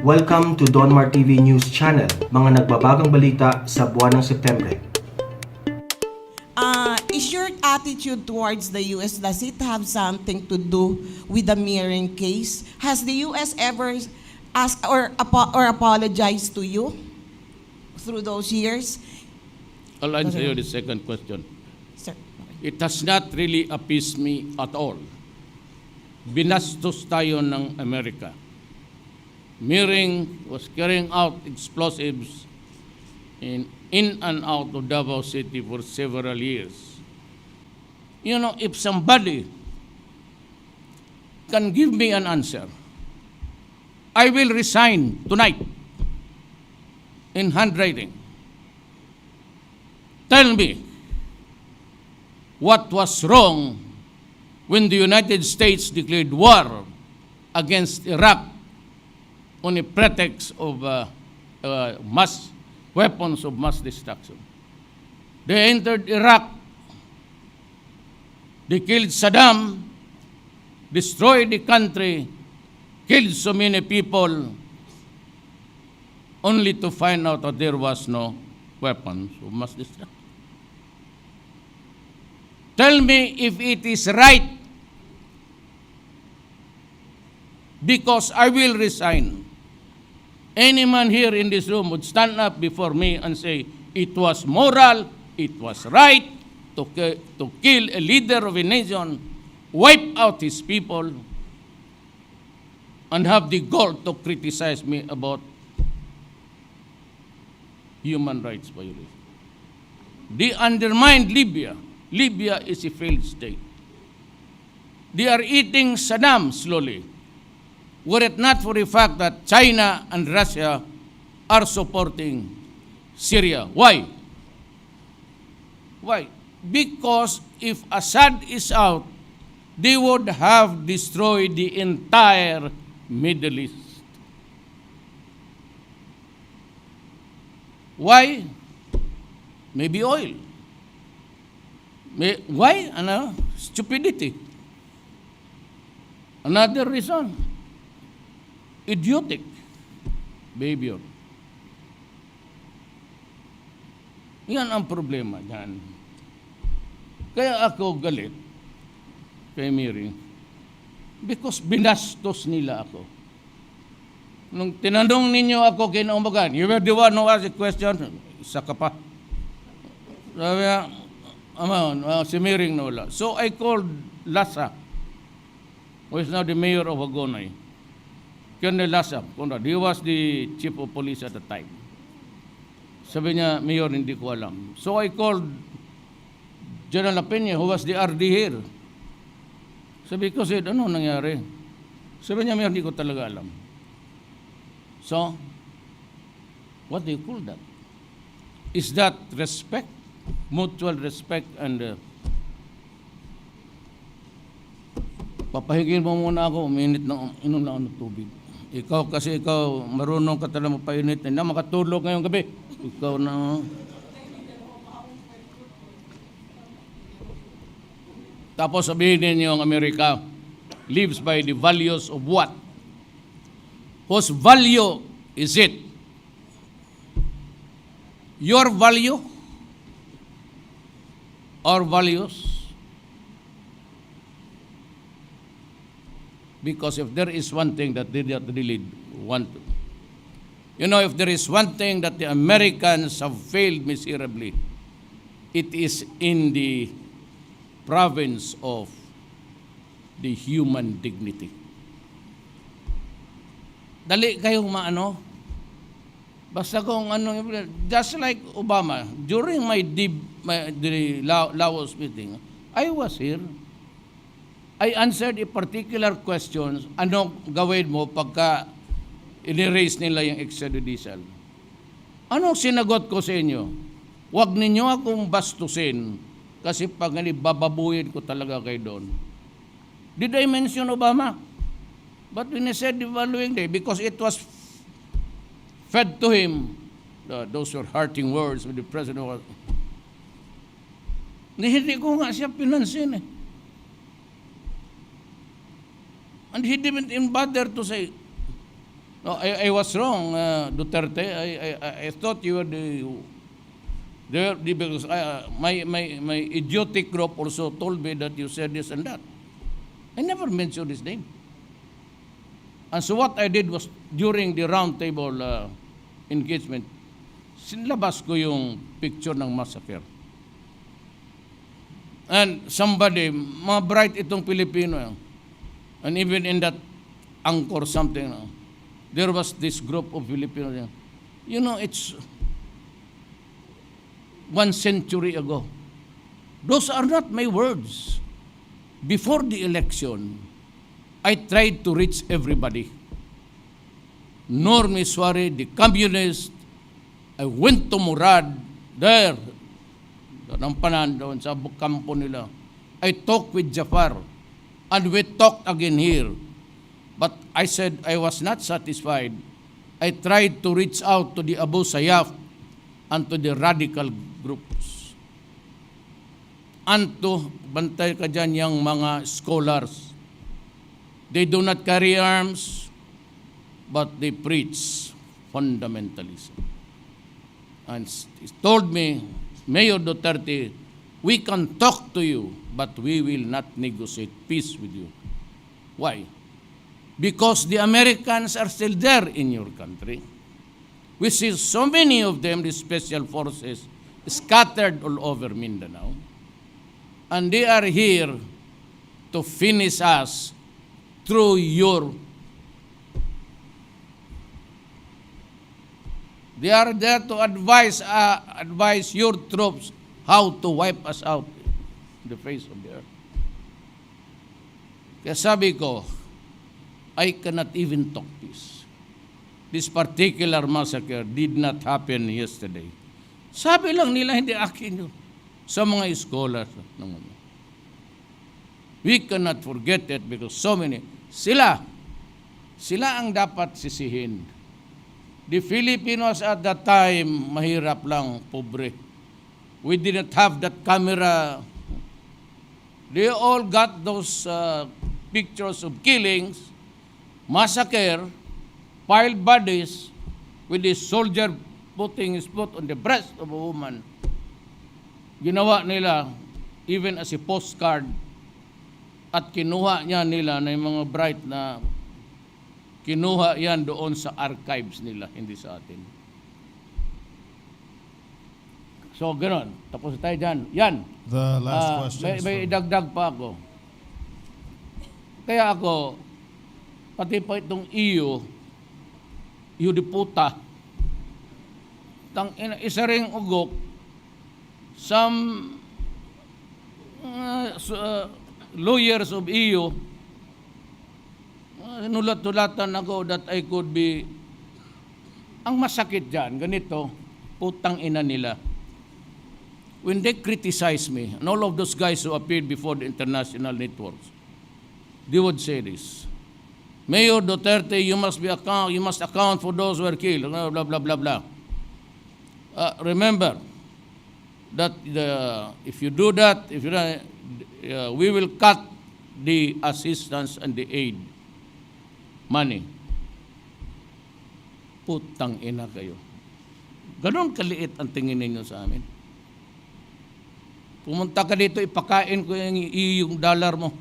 Welcome to Donmar TV News Channel, mga nagbabagang balita sa buwan ng Setyembre. Is your attitude towards the U.S., does it have something to do with the mirroring case? Has the U.S. ever asked or apologized to you through those years? I'll answer you the second question. Sir. It has not really appeased me at all. Binastos tayo ng Amerika. Mirroring was carrying out explosives in and out of Davao City for several years. You know, if somebody can give me an answer, I will resign tonight in handwriting. Tell me what was wrong when the United States declared war against Iraq on a pretext of weapons of mass destruction. They entered Iraq, they killed Saddam, destroyed the country, killed so many people, only to find out that there was no weapons of mass destruction. Tell me if it is right, because I will resign. Any man here in this room would stand up before me and say, it was moral, it was right to kill a leader of a nation, wipe out his people, and have the gall to criticize me about human rights violation. They undermined Libya. Libya is a failed state. They are eating Saddam slowly. Were it not for the fact that China and Russia are supporting Syria. Why? Why? Because if Assad is out, they would have destroyed the entire Middle East. Why? Maybe oil. Why? Stupidity. Another reason. Idiotic behavior. Yan ang problema dyan. Kaya ako galit kay Mary because binastos nila ako. Nung tinanong ninyo ako kinaumagan, you were the one who asked the question, isa ka pa. Sabi niya, si Mary na wala. So I called Lasa, who is now the mayor of Hagonoy. Colonel Lasa, he was the chief of police at the time. Sabi niya, Mayor, hindi ko alam. So I called General Peña, who was the RD here. Sabi ko, said, ano nangyari? Sabi niya, Mayor, hindi ko talaga alam. So, what do you call that? Is that respect? Mutual respect and papahigin mo muna ako, uminit na inom na ako ng tubig. Ikaw kasi marunong ka talaga mapainit na makatulog ngayong gabi. Ikaw na. Tapos sabihin ninyo ang Amerika lives by the values of what? Whose value is it? Your value? Our values? Because if there is one thing that they really want to, if there is one thing that the Americans have failed miserably, it is in the province of the human dignity. Dali kayong basta kung just like Obama, during the Laos meeting, I was here. I answered a particular question, ano gawin mo pagka in-erase nila yung extrajudicial? Anong sinagot ko sa inyo? Huwag ninyo akong bastusin kasi pag bababuhin ko talaga kayo doon. Did I mention Obama? But when I said the following day, because it was fed to him, those were hurting words with the president. Hindi ko nga siya pinansin And he didn't even bother to say, No, I was wrong, Duterte. I thought you were because my idiotic group also told me that you said this and that. I never mentioned his name. And so what I did was, during the roundtable engagement, sinlabas ko yung picture ng massacre. And somebody, mga bright itong Pilipino, and even in that anchor something, there was this group of Filipinos. You know, it's 1 century ago. Those are not my words. Before the election, I tried to reach everybody. Norm Iswari, the communist, I went to Murad, there, ng panan doon sa kampo nila. I talked with Jafar, and we talked again here. But I said I was not satisfied. I tried to reach out to the Abu Sayyaf and to the radical groups. And to, bantay ka dyan yung mga scholars. They do not carry arms, but they preach fundamentalism. And he told me, Mayor Duterte, we can talk to you, but we will not negotiate peace with you. Why? Because the Americans are still there in your country. We see so many of them, the special forces, scattered all over Mindanao. And they are here to finish us through your... They are there to advise your troops how to wipe us out in the face of the earth. Kaya sabi ko, I cannot even talk peace. This particular massacre did not happen yesterday. Sabi lang nila, hindi akin yun. Sa mga scholars. We cannot forget it because so many, sila ang dapat sisihin. The Filipinos at that time, mahirap lang, pobre. We didn't have that camera. They all got those pictures of killings, massacre, piled bodies, with the soldier putting his foot on the breast of a woman. Ginawa nila, even as a postcard, at kinuha niya nila na yung mga bright na kinuha yan doon sa archives nila, hindi sa atin. So, gano'n. Tapos tayo dyan. Yan. The last question. May idagdag pa ako. Kaya ako, pati pa itong iyo di puta, isa ring ugok, some lawyers of iyo, nulat-tulatan ako that I could be, ang masakit dyan, ganito, putang ina nila. When they criticize me, and all of those guys who appeared before the international networks, they would say this, Mayor Duterte, you must account for those who were killed, blah, blah, blah, blah, blah. Remember that if you do that, we will cut the assistance and the aid money. Putang ina kayo. Ganon kaliit ang tingin ninyo sa amin. Pumunta ka dito, ipakain ko yung dollar mo.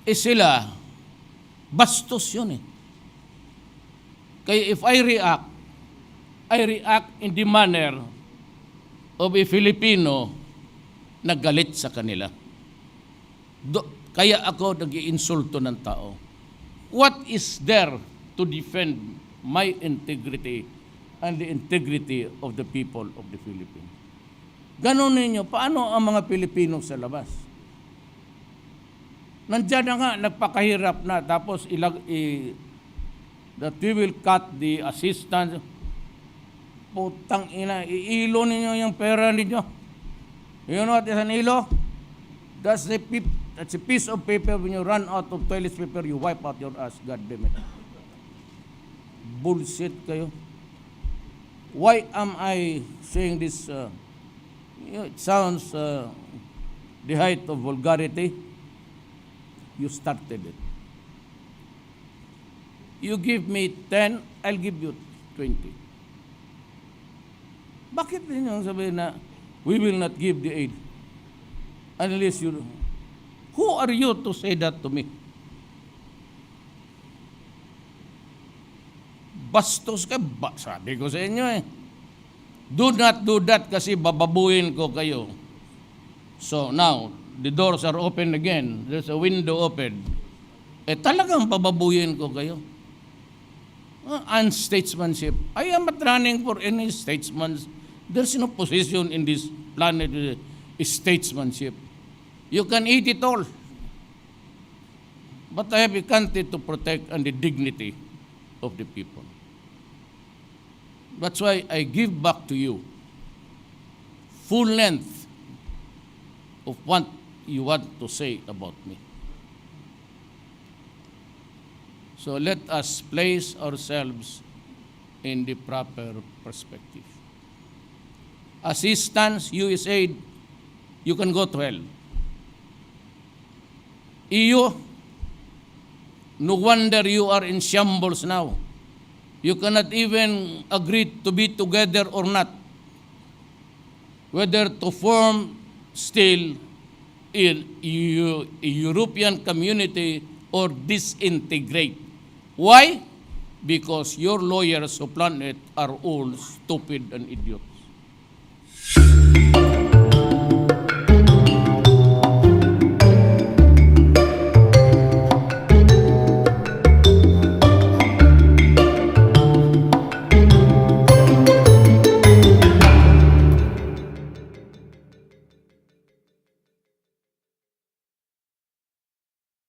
Sila, bastos yun eh. Kaya if I react in the manner of a Filipino na galit sa kanila. Kaya ako nag-iinsulto ng tao. What is there to defend my integrity and the integrity of the people of the Philippines? Ganon ninyo, paano ang mga Pilipino sa labas? Nandiyan na nga, nagpakahirap na, tapos that we will cut the assistance. Putang ina, iilo ninyo yung pera ninyo. You know what is an ilo? That's a piece of paper. When you run out of toilet paper, you wipe out your ass. God damn it. Bullshit kayo. Why am I saying this? It sounds the height of vulgarity. You started it. You give me 10, I'll give you 20. Bakit ninyo sabihin na we will not give the aid unless you... Who are you to say that to me? Bastos ka ba? Sabi ko sa inyo eh. Do not do that kasi bababuin ko kayo. So now, the doors are open again. There's a window open. Talagang bababuin ko kayo. Unstatesmanship. I am not running for any statesman. There's no position in this planet statesmanship. You can eat it all. But I have a country to protect and the dignity of the people. That's why I give back to you full length of what you want to say about me. So let us place ourselves in the proper perspective. Assistance, USAID, you can go to hell. EU, no wonder you are in shambles now. You cannot even agree to be together or not. Whether to form still in European community or disintegrate. Why? Because your lawyers who plan it are all stupid and idiot.